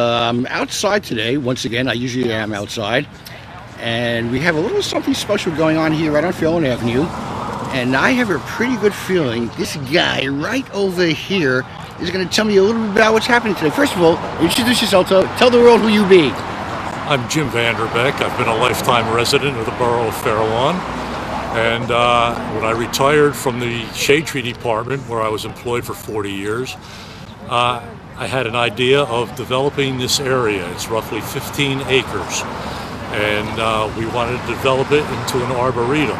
I'm outside today. Once again, I usually am outside. And we have a little something special going on here right on Fairlawn Avenue. And I have a pretty good feeling this guy right over here is going to tell me a little bit about what's happening today. First of all, introduce yourself. Tell the world who you be. I'm Jim Vanderbeck. I've been a lifetime resident of the borough of Fairlawn. And when I retired from the Shade Tree Department, where I was employed for 40 years, I had an idea of developing this area. It's roughly 15 acres. And we wanted to develop it into an arboretum.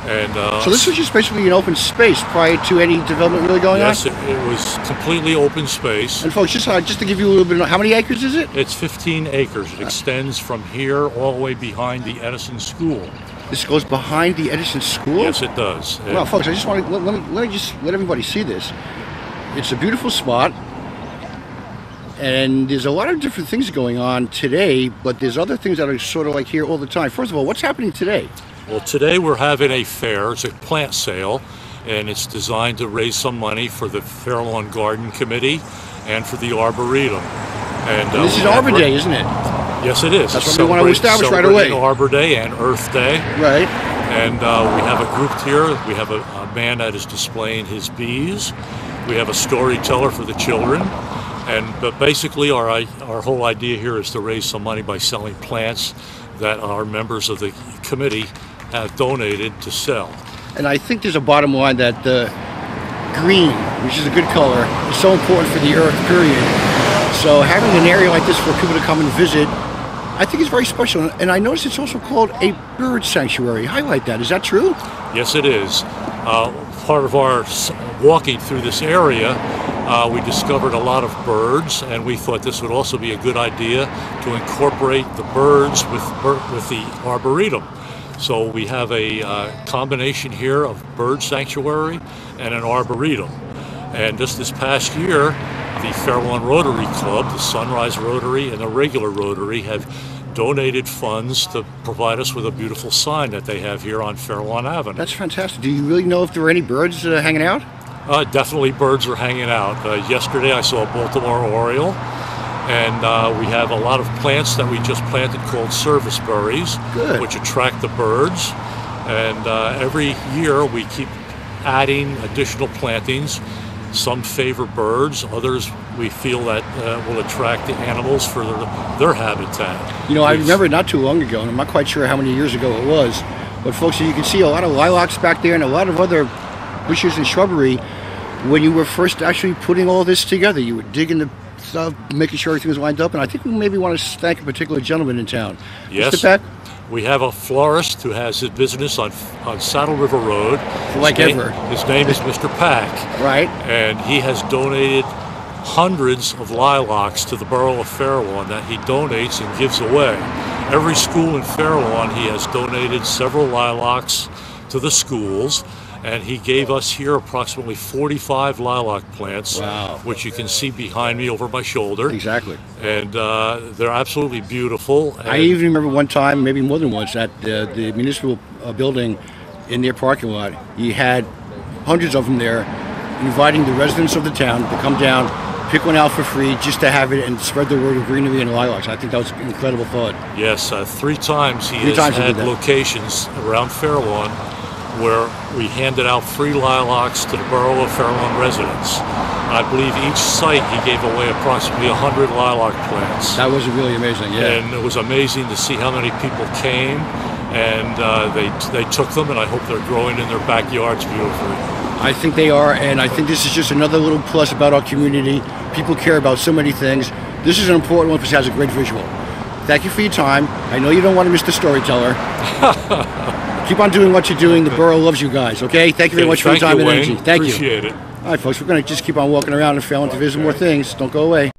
And, so this was just basically an open space prior to any development really going on? Yes, it was completely open space. And folks, just to give you a little bit of, how many acres is it? It's 15 acres. It extends from here all the way behind the Edison School. This goes behind the Edison School? Yes, it does. Well, folks, I just want to, let me just let everybody see this. It's a beautiful spot. And there's a lot of different things going on today, but there's other things that are sort of like here all the time. First of all, what's happening today? Well, today we're having a fair. It's a plant sale, and it's designed to raise some money for the Fairlawn Garden Committee and for the Arboretum. And this is Arbor Day, isn't it? Yes, it is. That's what we want to establish right away. Arbor Day and Earth Day. Right. And we have a group here. We have a man that is displaying his bees. We have a storyteller for the children. But basically our whole idea here is to raise some money by selling plants that our members of the committee have donated to sell. And I think there's a bottom line that the green, which is a good color, is so important for the earth, period. So having an area like this for people to come and visit, I think it's very special. And I noticed it's also called a bird sanctuary. Highlight that. Is that true? Yes, it is. Part of our walking through this area, we discovered a lot of birds, and we thought this would also be a good idea to incorporate the birds with the Arboretum. So we have a combination here of bird sanctuary and an Arboretum. And just this past year, the Fairlawn Rotary Club, the Sunrise Rotary and the regular Rotary have donated funds to provide us with a beautiful sign that they have here on Fairlawn Avenue. That's fantastic. Do you really know if there were any birds hanging out? Definitely birds are hanging out. Yesterday I saw a Baltimore Oriole, and we have a lot of plants that we just planted called service berries, which attract the birds. And every year we keep adding additional plantings. Some favor birds, others we feel that will attract the animals for their habitat. You know, I remember not too long ago, and I'm not quite sure how many years ago it was, but folks, you can see a lot of lilacs back there and a lot of other bushes and shrubbery. When you were first actually putting all this together, you were digging the stuff, making sure everything was lined up, and I think we maybe want to thank a particular gentleman in town. Yes. Mr. Peck? We have a florist who has his business on Saddle River Road. His name is Mr. Pack. Right. And he has donated hundreds of lilacs to the borough of Fairlawn that he donates and gives away. Every school in Fairlawn, he has donated several lilacs to the schools. And he gave us here approximately 45 lilac plants, which you can see behind me over my shoulder. Exactly. And they're absolutely beautiful. I even remember one time, maybe more than once, at the municipal building in their parking lot, he had hundreds of them there, inviting the residents of the town to come down, pick one out for free, just to have it and spread the word of greenery and lilacs. I think that was an incredible thought. Yes, 3 times he has had locations around Fairlawn where we handed out free lilacs to the borough of Fairlawn residents. I believe each site he gave away approximately 100 lilac plants. That was really amazing, yeah. And it was amazing to see how many people came, and they took them, and I hope they're growing in their backyards beautifully. I think they are, and I think this is just another little plus about our community. People care about so many things. This is an important one because it has a great visual. Thank you for your time. I know you don't want to miss the storyteller. Keep on doing what you're doing. The borough loves you guys, okay? Thank you very much for your time and energy. Thank you. Appreciate it. All right, folks, we're going to just keep on walking around and failing to visit more things. Don't go away.